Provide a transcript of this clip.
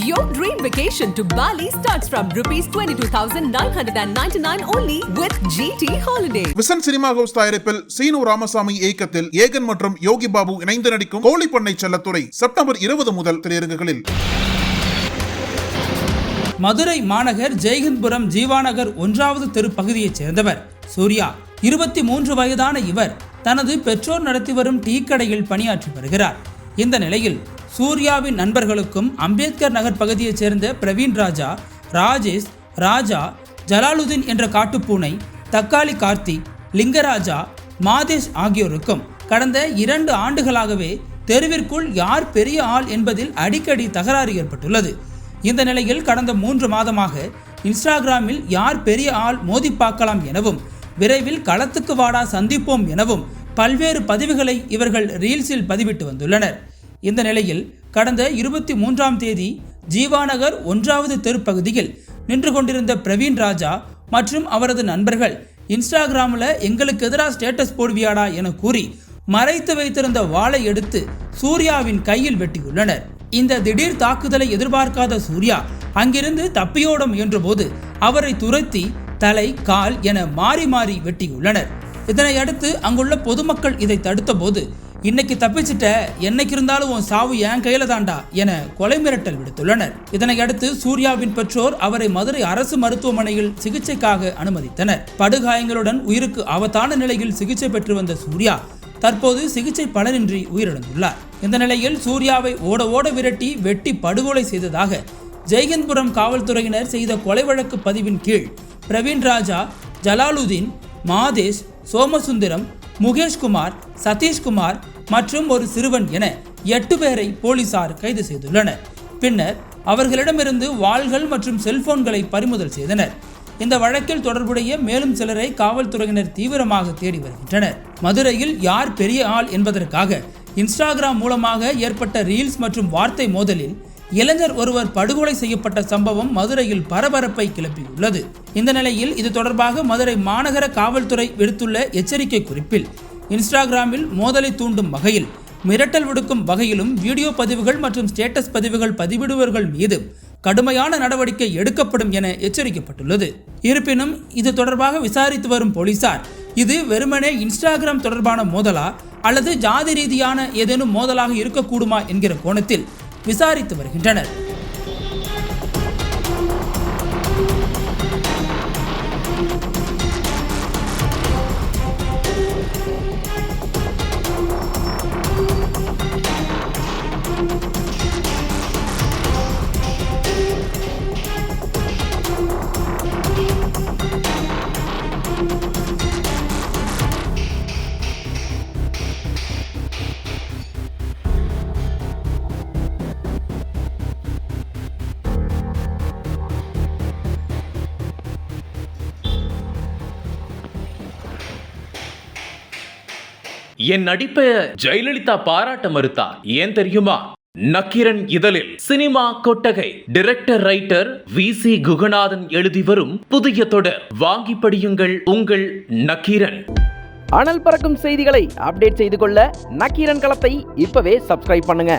Your dream vacation to Bali starts from rupees 22,999 only with GT Holiday. Vision cinema house தயாரிப்பில் சீனு ராமசாமி இயக்கத்தில் ஏகன் மற்றும் யோகி பாபு இணைந்து நடிக்கும் கோழிப்பண்ணை செல்லத்துறை செப்டம்பர் 20 முதல் திரையரங்குகளில். மதுரை மாநகர் ஜெய்ஹிந்த்புரம் ஜீவாநகர் 1வது தெரு பகுதியைச் சேர்ந்தவர் சூர்யா. 23 வயதான இவர் தனது பெற்றோர் நடத்தி வரும் டீ கடையில் பணியாற்றி வருகிறார். இந்த நிலையில் சூர்யாவின் நண்பர்களுக்கும் அம்பேத்கர் நகர் பகுதியைச் சேர்ந்த பிரவீன் ராஜா, ராஜேஷ், ராஜா, ஜலாலுதீன் என்ற காட்டுப்பூனை, தக்காளி கார்த்திக், லிங்கராஜா, மாதேஷ் ஆகியோருக்கும் கடந்த 2 ஆண்டுகளாகவே தெருவிற்குள் யார் பெரிய ஆள் என்பதில் அடிக்கடி தகராறு ஏற்பட்டுள்ளது. இந்த நிலையில் கடந்த 3 மாதமாக இன்ஸ்டாகிராமில் யார் பெரிய ஆள் மோதி பார்க்கலாம் எனவும் விரைவில் களத்துக்கு வாடா சந்திப்போம் எனவும் பல்வேறு பதிவுகளை இவர்கள் ரீல்ஸில் பதிவிட்டு வந்துள்ளனர். இந்த நிலையில் கடந்த 23ஆம் தேதி ஜீவாநகர் 1வது தெரு பகுதியில் நின்று கொண்டிருந்த பிரவீன் ராஜா மற்றும் அவரது நண்பர்கள் இன்ஸ்டாகிராமில் எங்களுக்கு எதிராக ஸ்டேட்டஸ் போடுவியாடா என கூறி மறைத்து வைத்திருந்த வாளை எடுத்து சூர்யாவின் கையில் வெட்டியுள்ளனர். இந்த திடீர் தாக்குதலை எதிர்பார்க்காத சூர்யா அங்கிருந்து தப்பியோட முயன்றபோது அவரை துரத்தி தலை, கால் என மாறி மாறி வெட்டியுள்ளனர். இதனை அடுத்து அங்குள்ள பொதுமக்கள் இதை தடுத்த போது, இன்னைக்கு தப்பிச்சிட்ட, என்னைக்கு இருந்தாலும் உன் சாவு என் கையில தாண்டா என கொலை மிரட்டல் விடுத்துள்ளனர். இதனை அடுத்து சூர்யாவின் பெற்றோர் அவரை மதுரை அரசு மருத்துவமனையில் சிகிச்சைக்காக அனுமதித்தனர். படுகாயங்களுடன் உயிருக்கு ஆபத்தான நிலையில் சிகிச்சை பெற்று வந்த சூர்யா தற்போது சிகிச்சை பலனின்றி உயிரிழந்துள்ளார். இந்த நிலையில் சூர்யாவை ஓட ஓட விரட்டி வெட்டி படுகொலை செய்ததாக ஜெய்ஹிந்த்புரம் காவல்துறையினர் செய்த கொலை வழக்கு பதிவின் கீழ் பிரவீன் ராஜா, ஜலாலுதீன், மாதேஷ், சோமசுந்தரம், முகேஷ்குமார், சதீஷ்குமார் மற்றும் ஒரு சிறுவன் என 8 பேரை போலீசார் கைது செய்துள்ளனர். பின்னர் அவர்களிடமிருந்து வாள்கள் மற்றும் செல்போன்களை பறிமுதல் செய்தனர். இந்த வழக்கில் தொடர்புடைய மேலும் சிலரை காவல்துறையினர் தீவிரமாக தேடி வருகின்றனர். மதுரையில் யார் பெரிய ஆள் என்பதற்காக இன்ஸ்டாகிராம் மூலமாக ஏற்பட்ட ரீல்ஸ் மற்றும் வார்த்தை மோதலில் இளைஞர் ஒருவர் படுகொலை செய்யப்பட்ட சம்பவம் மதுரையில் பரபரப்பை கிளப்பியுள்ளது. இந்த நிலையில் இது தொடர்பாக மதுரை மாநகர காவல்துறை விடுத்துள்ள எச்சரிக்கை குறிப்பில் இன்ஸ்டாகிராமில் மோதலை தூண்டும் வகையில், மிரட்டல் விடுக்கும் வகையிலும் வீடியோ பதிவுகள் மற்றும் ஸ்டேட்டஸ் பதிவுகள் பதிவிடுவர்கள் மீது கடுமையான நடவடிக்கை எடுக்கப்படும் என எச்சரிக்கப்பட்டுள்ளது. இருப்பினும் இது தொடர்பாக விசாரித்து வரும் போலீசார் இது வெறுமனே இன்ஸ்டாகிராம் தொடர்பான மோதலா அல்லது ஜாதி ரீதியான ஏதேனும் மோதலாக இருக்கக்கூடுமா என்கிற கோணத்தில் விசாரித்து வருகின்றனர். என் நடிப்பை ஜெயலலிதா பாராட்ட மறுத்தார். ஏன் தெரியுமா? நக்கீரன் இதழில் சினிமா கொட்டகை டைரக்டர் ரைட்டர் VC குகநாதன் எழுதி வரும் புதிய தொடர் வாங்கி படியுங்கள் உங்கள் நக்கீரன். அனல் பறக்கும் செய்திகளை அப்டேட் செய்து கொள்ள நக்கீரன் களத்தை இப்பவே சப்ஸ்கிரைப் பண்ணுங்க.